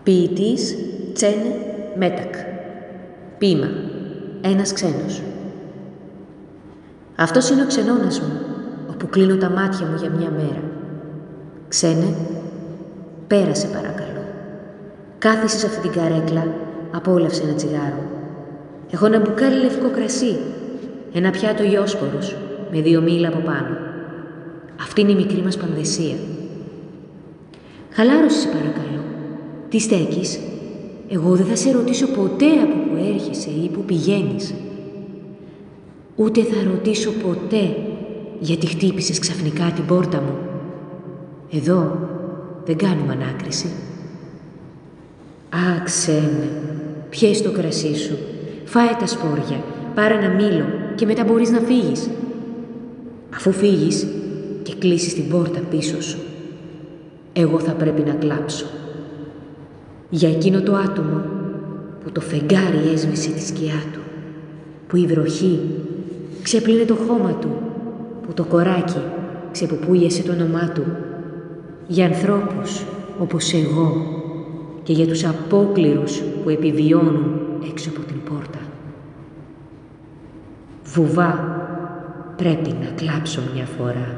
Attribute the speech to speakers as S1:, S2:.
S1: Ποιητής Τσεν Μέτακ. Ποίημα ένας ξένος. Αυτός είναι ο ξενώνας μου, όπου κλείνω τα μάτια μου για μια μέρα. Ξένε, πέρασε παρακαλώ. Κάθισε σε αυτή την καρέκλα, απόλαυσε ένα τσιγάρο. Έχω ένα μπουκάλι λευκό κρασί, ένα πιάτο ιόσπορους με 2 μήλα από πάνω. Αυτή είναι η μικρή μας πανδεσία. Χαλάρωσε παρακαλώ. Τι στέκεις? Εγώ δεν θα σε ρωτήσω ποτέ από που έρχεσαι ή που πηγαίνεις. Ούτε θα ρωτήσω ποτέ γιατί χτύπησες ξαφνικά την πόρτα μου. Εδώ δεν κάνουμε ανάκριση. Α, ξένε, πιες το κρασί σου, φάε τα σπόρια, πάρε ένα μήλο και μετά μπορείς να φύγεις. Αφού φύγεις και κλείσεις την πόρτα πίσω σου, εγώ θα πρέπει να κλάψω. Για εκείνο το άτομο που το φεγγάρι έσβησε τη σκιά του, που η βροχή ξέπλυνε το χώμα του, που το κοράκι ξεπουπούγιασε το όνομά του. Για ανθρώπους όπως εγώ και για τους απόκληρους που επιβιώνουν έξω από την πόρτα. Βουβά, πρέπει να κλάψω μια φορά.